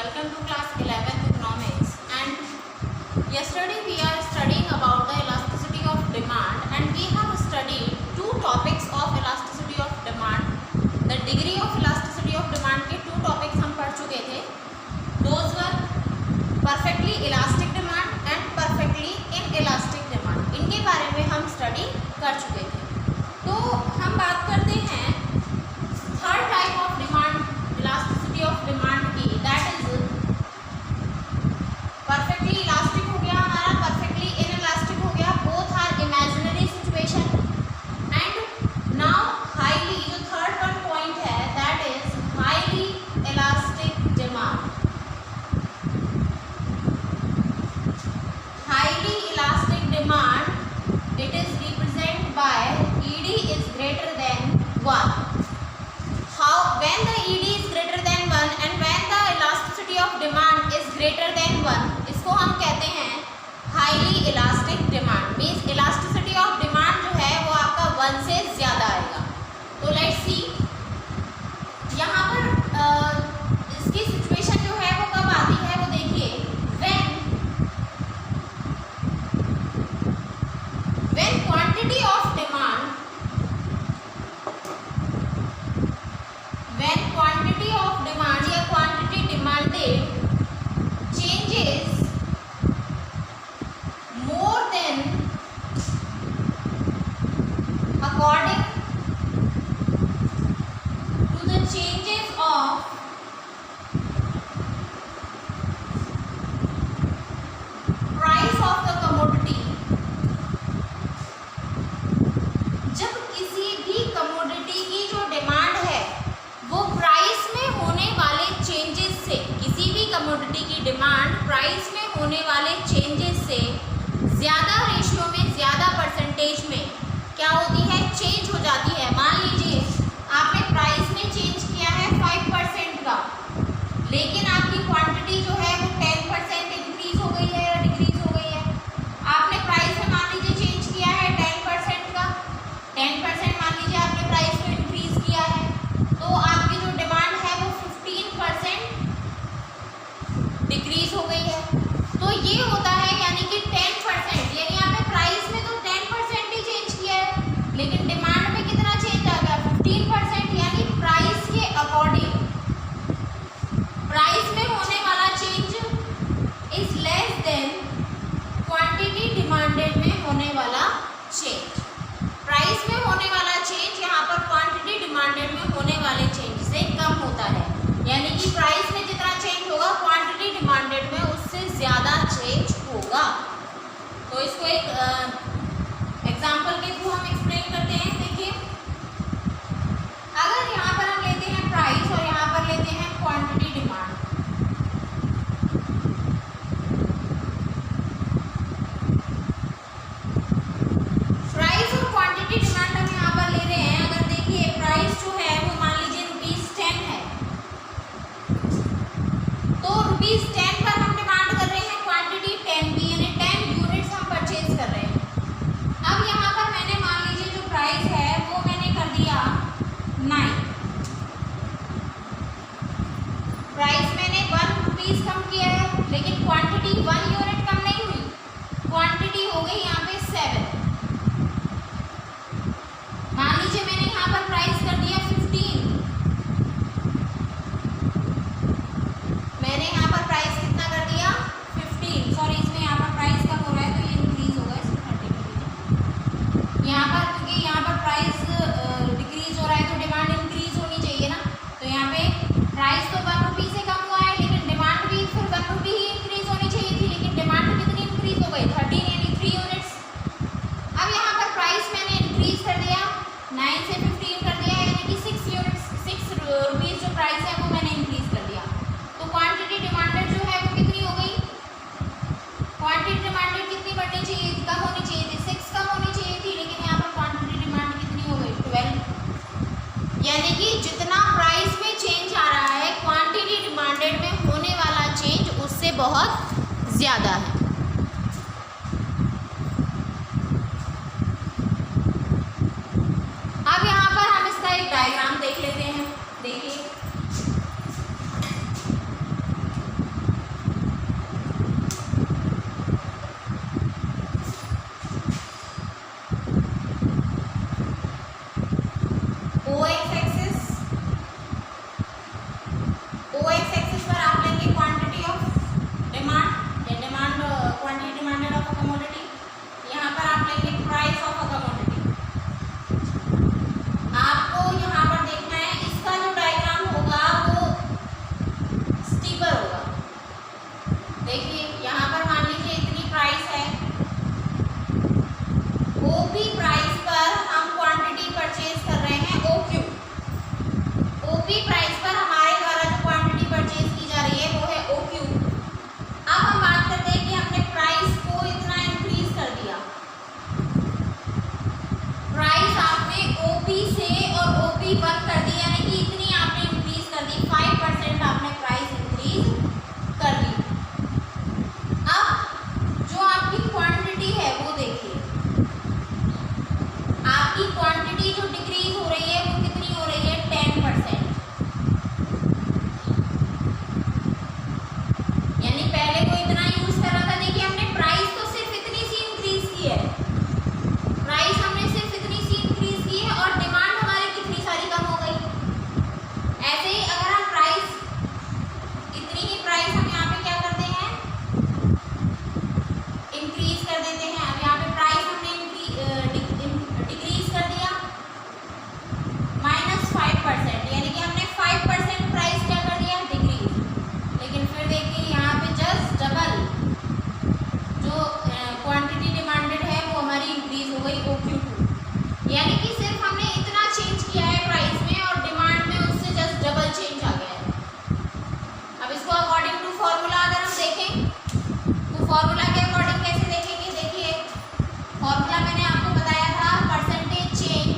welcome to class 11th economics, and yesterday we are studying about the elasticity of demand, and we have studied two topics of elasticity of demand. The degree of elasticity of demand के two topics हम पढ़ चुके थे. Those were perfectly elastic demand and perfectly inelastic demand. इनके बारे में हम study कर चुके थे. तो हम बात करते हैं third type of demand, elasticity of demand की, दैट इज परफेक्टली इलास्टिक हो गया हमारा, परफेक्टली इनइलास्टिक हो गया, both are imaginary situation. And now highly, जो थर्ड वन पॉइंट है that is highly elastic demand. Highly elastic demand, it is represent by ED is greater than 1. How? When the ED is greater than 1 and when the elasticity of demand is greater than 1, इसको हम कहते हैं highly elastic demand. Means elasticity of demand जो है वो आपका 1 से ज़्यादा आएगा. तो let's see, यहाँ पर इसकी सिचुएशन जो है वो कब आती है वो देखिए. When quantity of demand, when quantity of demand या quantity demanded changes more than according to the changes of price of the commodity. जब किसी भी कमोडिटी की जो डिमांड है वो प्राइस में होने वाले चेंजेस से, किसी भी कमोडिटी की डिमांड प्राइस में होने वाले चेंजेस से ज़्यादा रेशियो में, ज़्यादा परसेंटेज में क्या होती है, चेंज हो जाती है. मान लीजिए आपने प्राइस में चेंज किया है 5% का, लेकिन आपकी क्वांटिटी जो है वो 10% इंक्रीज हो गई है या डिक्रीज हो गई है. आपने प्राइस में मान लीजिए चेंज किया है 10% का, 10% मान लीजिए आपने प्राइस को इंक्रीज किया है, तो आपकी जो डिमांड है वो 15% डिक्रीज हो गई है. तो ये होता है यानी कि 10%, यानी आपने प्राइस में तो 10% ही चेंज किया है, लेकिन डिमांड में कितना चेंज आ गया, 15%. यानी प्राइस के अकॉर्डिंग प्राइस में होने वाला change is less than quantity demanded में होने वाला चेंज. प्राइस में होने वाला चेंज यहाँ पर क्वांटिटी डिमांडेड में होने वाले चेंज से कम होता है. यानी कि प्राइस में जितना चेंज होगा क्वांटिटी डिमांडेड में उससे ज़्यादा चेंज होगा. तो इसको एक एग्जांपल के थ्रू हम एक्सप्लेन करते हैं. देखिए, अगर यहाँ पर हम लेते हैं प्राइस और यहाँ पर लेते हैं क्वांटिटी डिमांड, डिमांड हम यहाँ पर ले रहे हैं. अगर देखिए प्राइस जो है वो मान लीजिए ₹10 है, तो ₹10 पर हम डिमांड कर रहे हैं क्वांटिटी 10 की, यानी 10 यूनिट्स हम परचेज कर रहे हैं. अब यहाँ पर मैंने मान लीजिए जो प्राइस है वो मैंने कर दिया 9. प्राइस मैंने ₹1 कम किया है, लेकिन क्वांटिटी 1 यूनिट कम नहीं हुई, क्वांटिटी हो गई यहाँ पे 7. मान लीजिए मैंने यहाँ पर प्राइस कर दिया 15, मैंने यहाँ पर प्राइस कितना कर दिया 15, सॉरी इसमें यहाँ पर प्राइस कम हो रहा है तो ये इंक्रीज होगा, इसको 30 कर दीजिए यहाँ पर, क्योंकि यहाँ पर प्राइस डिक्रीज हो रहा है तो डिमांड इंक्रीज होनी चाहिए ना. तो यहाँ पे प्राइस तो ₹1 से कम हुआ है, लेकिन डिमांड भी फिर ₹1 ही इंक्रीज होनी चाहिए थी, लेकिन डिमांड कितनी इंक्रीज हो गई, 13, यानी 3 यूनिट्स. अब यहाँ पर प्राइस मैंने इंक्रीज कर दिया, 9 से 15 कर दिया, यानी कि 6 यूनिट्स, ₹6 जो प्राइस है वो मैंने इंक्रीज कर दिया. तो क्वांटिटी डिमांडेड जो है वो कितनी हो गई, क्वांटिटी डिमांडेड कितनी बढ़नी चाहिए थी, कम होनी चाहिए थी, 6 कम होनी चाहिए थी, लेकिन यहाँ पर क्वांटिटी डिमांड कितनी हो गई 12. यानी कि जितना प्राइस में चेंज आ रहा है क्वांटिटी डिमांडेड में होने वाला चेंज उससे बहुत ज़्यादा है. अब यहाँ पर हम इसका एक डायग्राम देख लेते हैं. देखिए ओ एक्स एक्सिस पर आप लेंगे क्वांटिटी ऑफ डिमांड या demand quantity demanded of a commodity, यहाँ पर आप लेंगे प्राइस ऑफ अ कमोडिटी। आपको यहाँ पर देखना है इसका जो डायग्राम होगा वो स्टीपर होगा। देखिए यहाँ पर मान लीजिए इतनी प्राइस है, ओपी प्राइस पर हम क्वांटिटी परचेज कर रहे हैं ओक्यू। ओपी प्राइस पर हमारे द्वारा जो क्वांटिटी परचेज की जा रही है वो है ओक्यू। अब हम बात करते हैं कि हमने प्राइस को इतना इंक्रीज कर दिया, प्राइस आपने ओपी से और ओपी वन कर दी, यानी कि इतनी आपने इंक्रीज कर दी, 5% आपने प्राइस इंक्रीज कर दी। अब जो आपकी क्वांटिटी है वो देखिए, आपकी क्वांटिटी जो डिक्रीज हो रही है वो कितनी हो रही है, 10%। यानी पहले वो इतना यूज कर रहा था, देखिए हमने प्राइस तो सिर्फ इतनी सी इंक्रीज की है, प्राइस हमने सिर्फ इतनी सी इंक्रीज की है और डिमांड हमारी कितनी सारी कम हो गई। ऐसे ही अगर हम प्राइस, इतनी ही प्राइस हम यहाँ पे क्या करते हैं, इंक्रीज कर देते हैं। अब यहाँ पे प्राइस हमने डिक्रीज कर दिया -5%, यानी कि हमने 5% प्राइस क्या कर दिया, डिक्रीज। लेकिन फिर देखिए यहाँ पे जस्ट डबल जो क्वांटिटी डिमांडेड है वो हमारी इंक्रीज हो गई OQ2, यानी कि सिर्फ हमने इतना चेंज किया है प्राइस में और डिमांड में उससे जस्ट डबल चेंज आ गया है। अब इसको अकॉर्डिंग टू फॉर्मूला अगर हम देखें तो फॉर्मूला के अकॉर्डिंग कैसे देखेंगे, देखिए फॉर्मूला मैंने आपको बताया था, परसेंटेज चेंज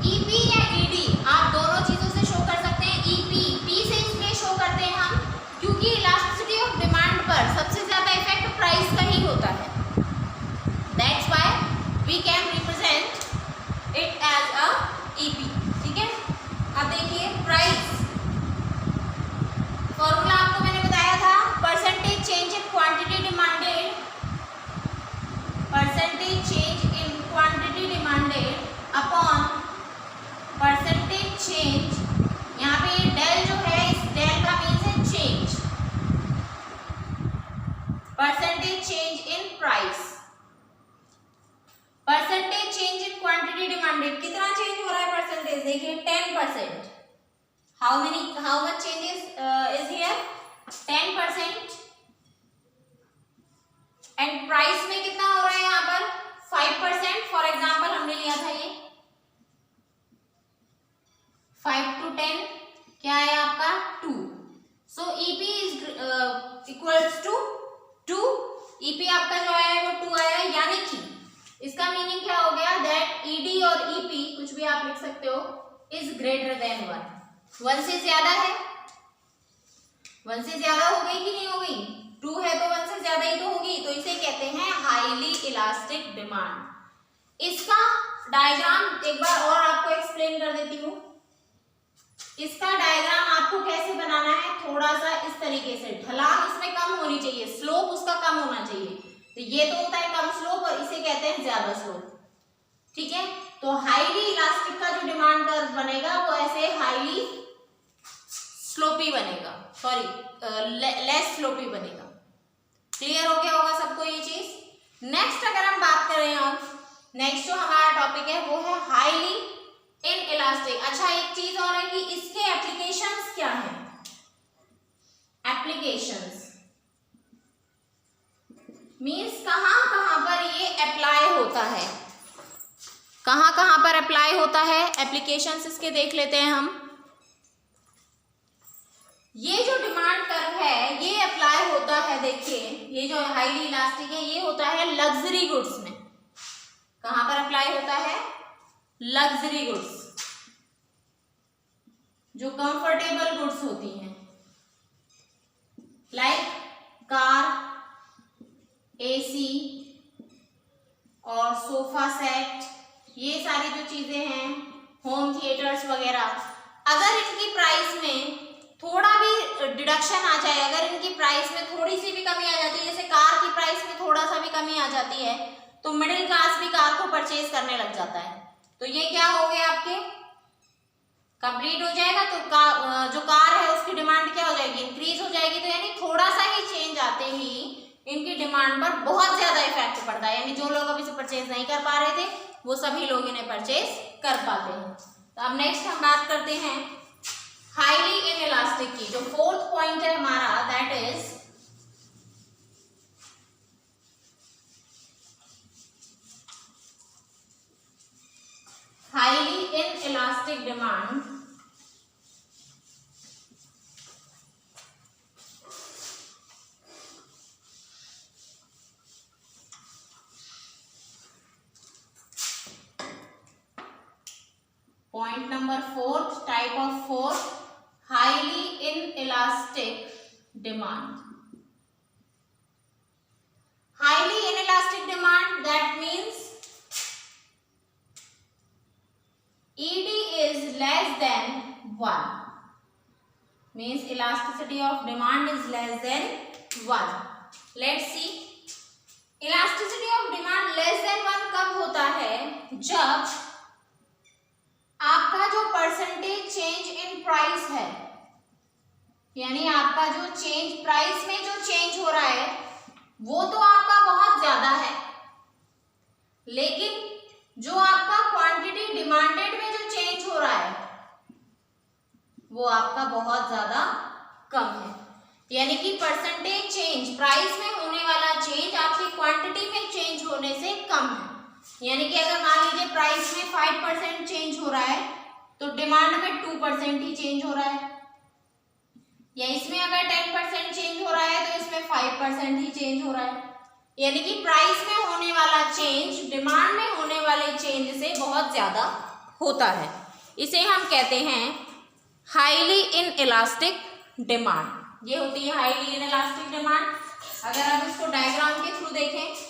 ईपी या ईडी आप दोनों चीजों से शो कर सकते हैं। ईपी पी से इसलिए शो करते हैं हम क्योंकि इलास्टिसिटी ऑफ डिमांड पर सबसे ज्यादा इफेक्ट प्राइस का ही होता है, that's why we can represent it as a EP. ठीक है, अब देखिए प्राइस फॉर्मूला आपको मैंने बताया था, percentage change in quantity demanded, percentage change in quantity demanded upon percentage change, यहाँ पे ये डेल जो है इस डेल का मीन्स है change, percentage change in price, percentage change in quantity demanded कितना चेंज हो रहा है परसेंटेज, देखिए 10%। How much changes is here, 10%। And price में कितना हो रहा है यहाँ पर 5%। फॉर एग्जाम्पल हमने लिया था ये 5 to 10 क्या है आपका 2, so EP is equals to 2, EP आपका जो आया है वो 2 आया है, यानी कि इसका मीनिंग क्या हो गया, दैट ईडी और ईपी कुछ भी आप लिख सकते हो इज ग्रेटर देन 1 से ज्यादा है, 1 से ज्यादा हो गई कि नहीं हो गई, 2 है तो 1 से ज्यादा ही तो होगी, तो इसे कहते हैं हाईली इलास्टिक डिमांड। इसका डायग्राम एक बार और आपको एक्सप्लेन कर देती हूँ। इसका डायग्राम आपको कैसे बनाना है, थोड़ा सा इस तरीके से, ढलान उसमें कम होनी चाहिए, स्लोप उसका कम होना चाहिए, तो ये तो होता है कम स्लोप और इसे कहते हैं ज्यादा स्लोप। ठीक है, तो हाईली इलास्टिक का जो डिमांड कर्व बनेगा वो ऐसे हाईली स्लोपी बनेगा, सॉरी लेस स्लोपी बनेगा। क्लियर हो गया होगा सबको ये चीज। नेक्स्ट अगर हम बात करें, और नेक्स्ट जो हमारा टॉपिक है वो है हाईली इन इलास्टिक। अच्छा, एक चीज और है कि इसके एप्लीकेशंस क्या हैं, एप्लीकेशंस मीन्स कहां कहां पर ये अप्लाई होता है, कहां कहां पर अप्लाई होता है, एप्लीकेशंस इसके देख लेते हैं हम। ये जो डिमांड कर्व है ये अप्लाई होता है, देखिए ये जो हाईली इलास्टिक है ये होता है लग्जरी गुड्स में। कहां पर अप्लाई होता है, लग्जरी गुड्स, जो कंफर्टेबल गुड्स होती हैं, लाइक कार, एसी और सोफा सेट, ये सारी जो चीजें हैं, होम थिएटर्स वगैरह, अगर इनकी प्राइस में थोड़ा भी डिडक्शन आ जाए, अगर इनकी प्राइस में थोड़ी सी भी कमी आ जाती है, जैसे कार की प्राइस में थोड़ा सा भी कमी आ जाती है, तो मिडिल क्लास भी कार को परचेज करने लग जाता है। तो ये क्या हो गए आपके कंप्लीट हो जाएगा तो जो कार है उसकी डिमांड क्या हो जाएगी, इंक्रीज हो जाएगी। तो यानी थोड़ा सा ही चेंज आते ही इनकी डिमांड पर बहुत ज्यादा इफेक्ट पड़ता है, यानी जो लोग अभी से परचेज नहीं कर पा रहे थे वो सभी लोग इन्हें परचेज कर पाते हैं। तो अब नेक्स्ट हम बात करते हैं हाईली इनइलास्टिक की। जो फोर्थ पॉइंट है हमारा that is highly inelastic demand. Point number 4, type of 4, highly inelastic demand. Highly inelastic demand, that means ED is less than 1. Means elasticity of demand is less than 1. Let's see. Elasticity of demand less than 1 कब होता है, जब आपका जो percentage change in price है, यानी आपका जो चेंज प्राइस में जो चेंज हो रहा है वो तो आपका बहुत ज्यादा है, लेकिन जो आपका क्वांटिटी डिमांडेड में जो चेंज हो रहा है वो आपका बहुत ज्यादा कम है। यानी कि परसेंटेज चेंज प्राइस में होने वाला चेंज आपकी क्वांटिटी में चेंज होने से कम है। यानी कि अगर मान लीजिए प्राइस में 5% चेंज हो रहा है तो डिमांड में 2% ही चेंज हो रहा है, या इसमें अगर 10% चेंज हो रहा है तो इसमें 5% ही चेंज हो रहा है। यानी कि प्राइस में होने वाला चेंज डिमांड में होने वाले चेंज से बहुत ज्यादा होता है। इसे हम कहते हैं हाईली इनइलास्टिक डिमांड। ये होती है हाईली इनइलास्टिक डिमांड। अगर आप इसको डायग्राम के थ्रू देखें,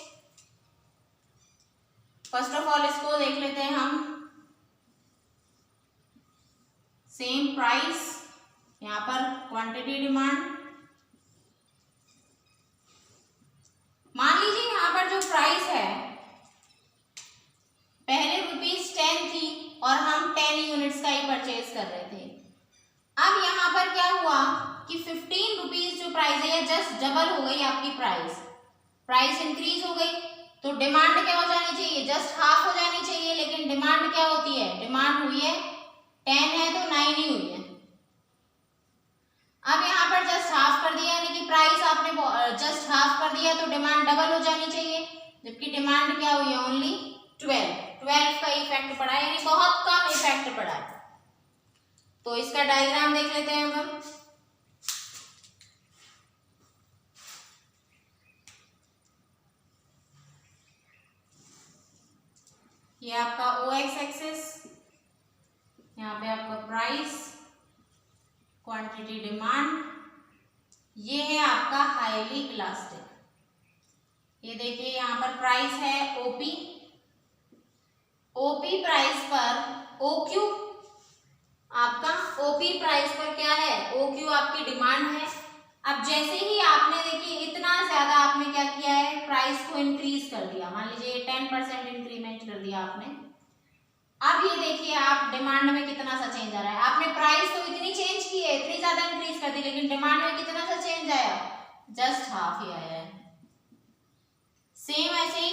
फर्स्ट ऑफ ऑल इसको देख लेते हैं हम। सेम प्राइस, यहाँ पर क्वांटिटी डिमांड। मान लीजिए यहाँ पर जो प्राइस है पहले ₹10 थी और हम 10 यूनिट्स का ही परचेज कर रहे थे। अब यहाँ पर क्या हुआ कि 15 रुपीज जो प्राइस है जस्ट डबल हो गई आपकी प्राइस इंक्रीज हो गई, तो डिमांड क्या हो जानी चाहिए, जस्ट हाफ हो जानी चाहिए। लेकिन डिमांड क्या होती है, डिमांड हुई है 10 है तो 9 ही हुई है। अब यहाँ पर जस्ट हाफ कर दिया, यानी कि प्राइस आपने जस्ट हाफ कर दिया तो डिमांड डबल हो जानी चाहिए, जबकि डिमांड क्या हुई है ओनली 12 का इफेक्ट पड़ा है, यानी बहुत कम इफेक्ट पड़ा है। तो इसका डायग्राम देख लेते हैं हम। ये आपका OX एक्सिस, यहाँ पे आपका प्राइस, क्वांटिटी डिमांड, ये है आपका हाईली इलास्टिक। ये देखिए यहाँ पर प्राइस है OP प्राइस पर OQ, आपका OP प्राइस पर क्या है, OQ आपकी डिमांड है। अब जैसे ही आपने देखिए इतना ज्यादा आपने क्या किया है, प्राइस को इंक्रीज कर दिया, मान लीजिए 10% इंक्रीमेंट कर दिया आपने। अब ये देखिए आप डिमांड में कितना सा चेंज आ रहा है। आपने प्राइस तो इतनी चेंज की है, इतनी ज्यादा इंक्रीज कर दी, लेकिन डिमांड में कितना सा चेंज आया, जस्ट हाफ ही आया है। सेम ऐसे ही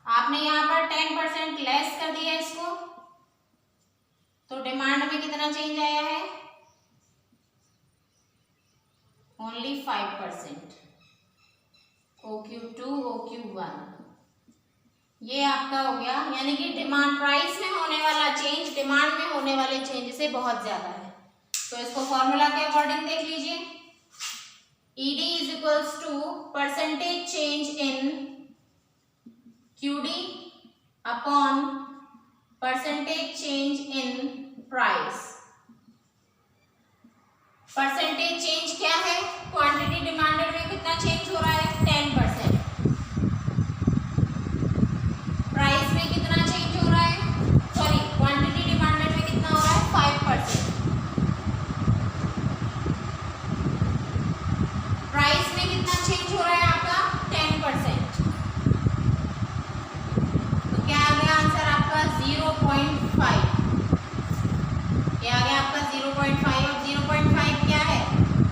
आपने यहाँ पर 10% लेस कर दिया इसको, तो डिमांड में कितना चेंज आया है, ओनली 5%। OQ2 OQ1 ये आपका हो गया, यानी कि डिमांड प्राइस में होने वाला चेंज डिमांड में होने वाले चेंज से बहुत ज्यादा है। तो इसको फॉर्मूला के अकॉर्डिंग देख लीजिए, ED is equals to percentage change in QD upon percentage change in price. Percentage change क्या है, क्वांटिटी डिमांडेड में कितना चेंज हो रहा है, 10%। प्राइस में कितना चेंज हो रहा है, सॉरी क्वांटिटी डिमांडेड में कितना हो रहा है, 5%। प्राइस में कितना चेंज हो रहा है आपका, 10%। तो क्या आ गया आंसर आपका 0.5, ये आ गया आपका 0.5। अब 0.5 क्या है?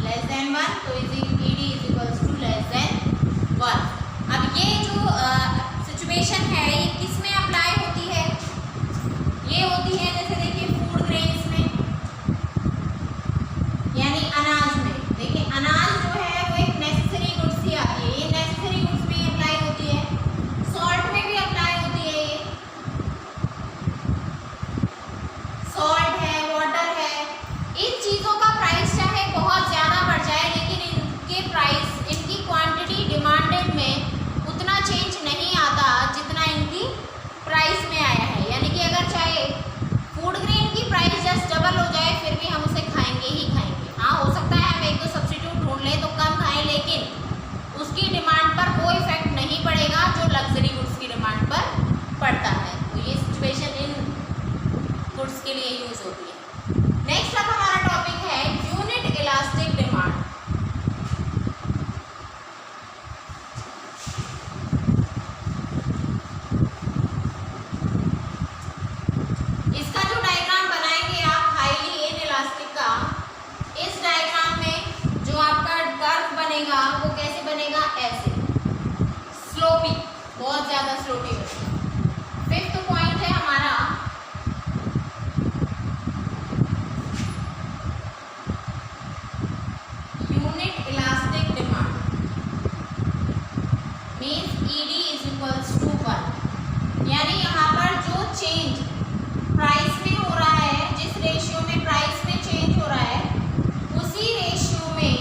लेस देन 1, तो ED is equals to less than 1। अब ये जो सिचुएशन है ये किस में अप्लाई होती है? ये होती है जैसे देखिए फूड ग्रेन्स में, यानी अनाज में। देखिए अनाज जो है वो एक नेसेसरी गुड्स ही आती है, ये नेसेसरी गुड्स में अप्लाई होती है। सॉल्ट में भी अप्लाई होती है, ये सॉल्ट है, वाटर है। इन चीज़ों का प्राइस चाहे बहुत ज़्यादा बढ़ जाए लेकिन इनके प्राइस, इनकी क्वांटिटी डिमांडेड में उतना चेंज नहीं आता जितना इनकी प्राइस में आया है। यानी कि अगर चाहे फूड ग्रेन की प्राइस जस्ट डबल हो जाए फिर भी हम उसे खाएंगे ही खाएंगे। हाँ, हो सकता है हम एक दो सब्स्टिट्यूट ढूंढ लें तो कम खाएं, लेकिन उसकी डिमांड पर वो इफेक्ट नहीं पड़ेगा जो लग्जरी गुड्स की डिमांड पर पड़ता है। तो ये सिचुएशन इन गुड्स के लिए यूज होती है। नेक्स्ट अब हमारा टॉपिक है यूनिट इलास्टिक डिमांड। इसका जो डायग्राम बनाएंगे आप हाईली इनइलास्टिक का, इस डायग्राम में जो आपका कर्व बनेगा वो कैसे बनेगा? ऐसे स्लोपी, बहुत ज्यादा स्लोपी बनेगा। फिफ्थ पॉइंट है हमारा unit elastic demand means ED is equals to 1। यानी यहाँ पर जो चेंज प्राइस में हो रहा है, जिस रेशियो में प्राइस में चेंज हो रहा है उसी रेशियो में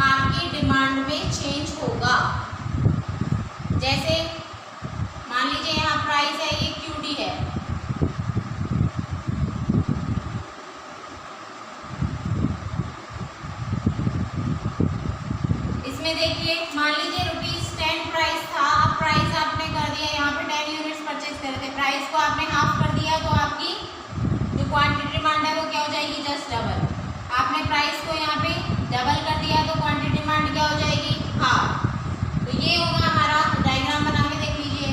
आपकी डिमांड में चेंज होगा। जैसे मान लीजिए यहाँ प्राइस है, ये क्यूडी है, इसमें देखिए मान लीजिए ₹10 प्राइस था, अब प्राइस आपने कर दिया, यहाँ पे 10 यूनिट्स परचेज करे थे, प्राइस को आपने हाफ कर दिया तो आपकी जो क्वांटिटी डिमांड है वो क्या हो जाएगी? Just double. आपने प्राइस को यहाँ पे डबल कर दिया तो क्वांटिटी डिमांड क्या हो जाएगी? हाफ। तो ये होगा हमारा डायग्राम बना के देख लीजिए।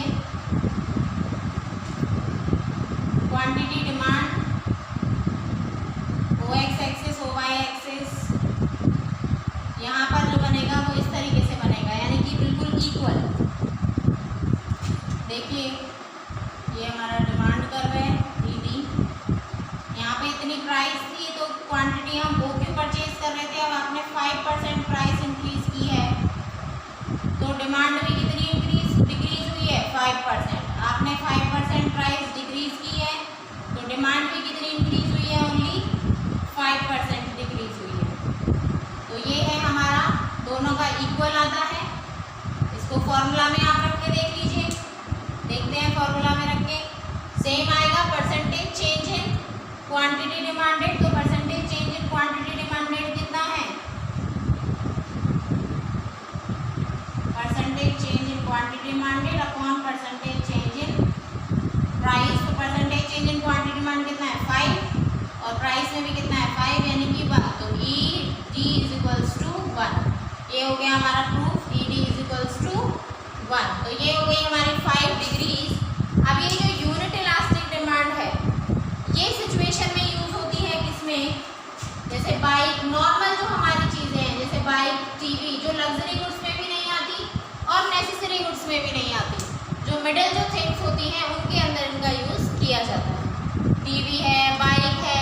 Quantity demand O X axis, O Y axis, यहाँ पर जो बनेगा वो इस तरीके से बनेगा, यानी कि बिल्कुल इक्वल। देखिए ये हमारा डिमांड कर्व है ईडी, यहाँ पे इतनी प्राइस थी तो क्वांटिटी हम वो क्यों परचेज कर रहे थे। अब आपने 5% प्राइस इंक्रीज की है तो डिमांड भी कितनी डिक्रीज हुई है? 5%। आपने 5% प्राइस डिक्रीज की है तो डिमांड भी कितनी इंक्रीज हुई है? ओनली 5% डिक्रीज हुई है। तो ये है हमारा, दोनों का इक्वल आता है। इसको फॉर्मूला में आप रख के देख लीजिए, देखते हैं फॉर्मूला में रख के सेम आएगा। Percentage change in quantity demanded, तो percentage change in quantity demanded कितना है? Percentage change in quantity demanded upon percentage change in price. तो percentage change in quantity demand कितना है? 5, और प्राइस में भी कितना है? 5, यानी कि 1। तो E D is equals to 1। ये हो गया हमारा proof, E D is equals to 1। तो ये हो गई हमारी 5 डिग्रीज। अब ये जो यूनिट इलास्टिक डिमांड है ये सिचुएशन में यूज होती है किसमें? जैसे बाइक, नॉर्मल जो हमारी चीज़ें हैं जैसे बाइक, टीवी, जो लग्जरी गुड्स में भी नहीं आती और नेसेसरी गुड्स में भी नहीं आती, जो मिडिल जो थिंग्स होती हैं उनके अंदर इनका यूज़ किया जाता है। टीवी है, बाइक है,